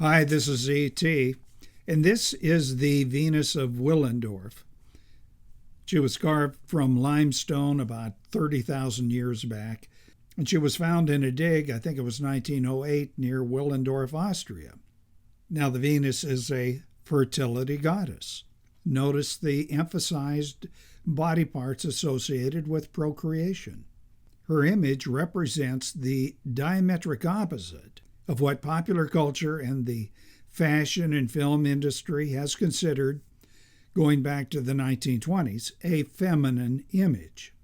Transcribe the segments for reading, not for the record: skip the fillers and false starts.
Hi, this is E.T., and this is the Venus of Willendorf. She was carved from limestone about 30,000 years back, and she was found in a dig, I think it was 1908, near Willendorf, Austria. Now, the Venus is a fertility goddess. Notice the emphasized body parts associated with procreation. Her image represents the diametric opposite of what popular culture and the fashion and film industry has considered, going back to the 1920s, a feminine image.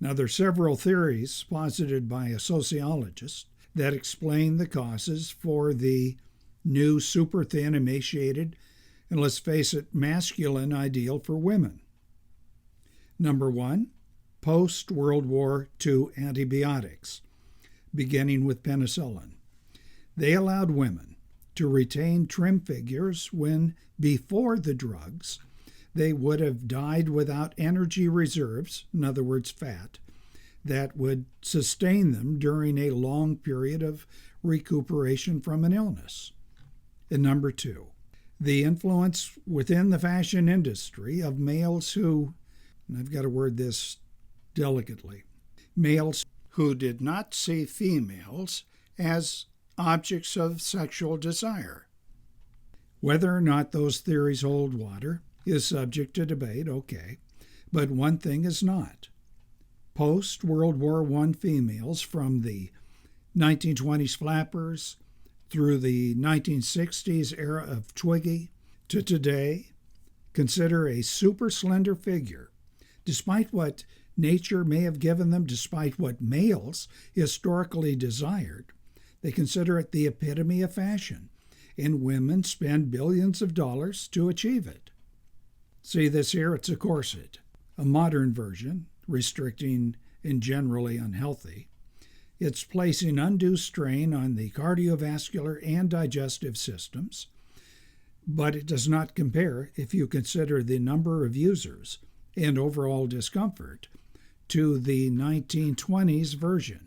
Now, there are several theories posited by a sociologist that explain the causes for the new super thin, emaciated, and let's face it, masculine ideal for women. Number one, post-World War II antibiotics, beginning with penicillin. They allowed women to retain trim figures when, before the drugs, they would have died without energy reserves, in other words, fat, that would sustain them during a long period of recuperation from an illness. And number two, the influence within the fashion industry of males who, and I've got to word this delicately, males who did not see females as objects of sexual desire. Whether or not those theories hold water is subject to debate, okay, but one thing is not. Post-World War I females from the 1920s flappers through the 1960s era of Twiggy to today consider a super slender figure, despite what nature may have given them, despite what males historically desired. They consider it the epitome of fashion, and women spend billions of dollars to achieve it. See this here? It's a corset, a modern version, restricting and generally unhealthy. It's placing undue strain on the cardiovascular and digestive systems, but it does not compare, if you consider the number of users and overall discomfort, to the 1920s version.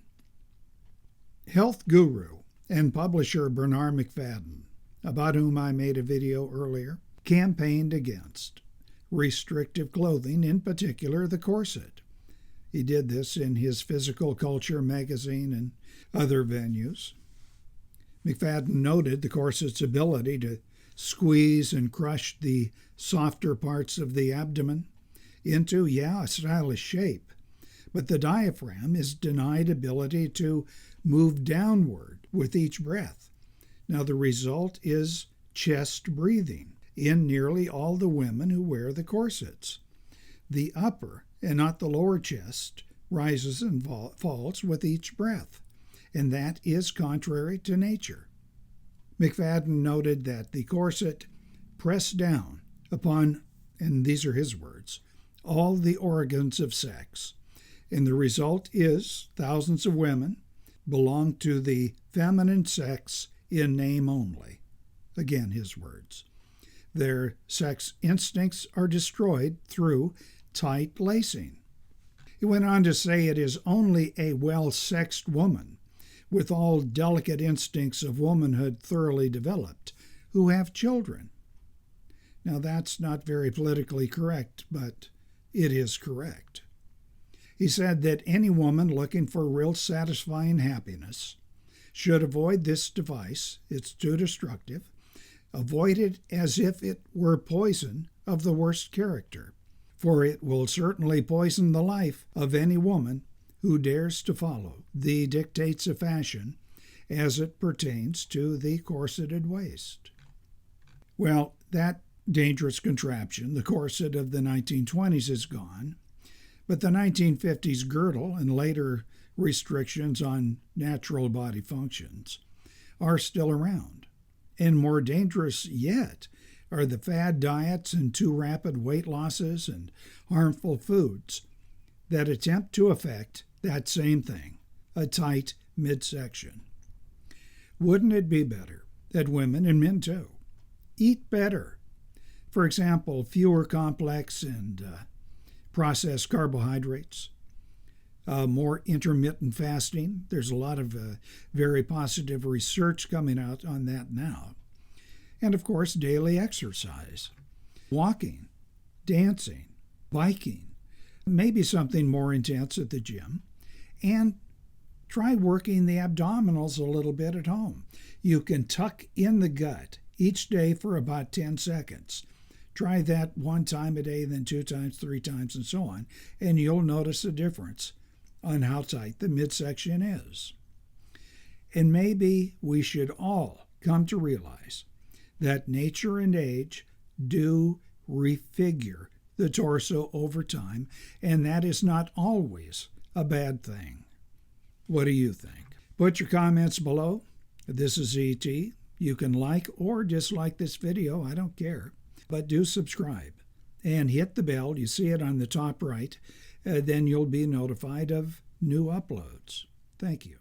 Health guru and publisher Bernard McFadden, about whom I made a video earlier, campaigned against restrictive clothing, in particular the corset. He did this in his Physical Culture magazine and other venues. McFadden noted the corset's ability to squeeze and crush the softer parts of the abdomen into, a stylish shape, but the diaphragm is denied ability to move downward with each breath. Now, the result is chest breathing in nearly all the women who wear the corsets. The upper and not the lower chest rises and falls with each breath, and that is contrary to nature. McFadden noted that the corset pressed down upon, and these are his words, all the organs of sex, and the result is thousands of women belong to the feminine sex in name only. Again, his words. Their sex instincts are destroyed through tight lacing. He went on to say it is only a well-sexed woman, with all delicate instincts of womanhood thoroughly developed, who have children. Now, that's not very politically correct, but it is correct. He said that any woman looking for real satisfying happiness should avoid this device. It's too destructive. Avoid it as if it were poison of the worst character, for it will certainly poison the life of any woman who dares to follow the dictates of fashion as it pertains to the corseted waist. Well, that dangerous contraption, the corset of the 1920s, is gone, but the 1950s girdle and later restrictions on natural body functions are still around. And more dangerous yet are the fad diets and too rapid weight losses and harmful foods that attempt to affect that same thing, a tight midsection. Wouldn't it be better that women, and men too, eat better? For example, fewer complex and processed carbohydrates, more intermittent fasting. There's a lot of very positive research coming out on that now. And of course, daily exercise, walking, dancing, biking, maybe something more intense at the gym, and try working the abdominals a little bit at home. You can tuck in the gut each day for about 10 seconds. Try that 1 time a day, then 2 times, 3 times, and so on, and you'll notice a difference on how tight the midsection is. And maybe we should all come to realize that nature and age do refigure the torso over time, and that is not always a bad thing. What do you think? Put your comments below. This is E.T. You can like or dislike this video, I don't care. But do subscribe and hit the bell. You see it on the top right. Then you'll be notified of new uploads. Thank you.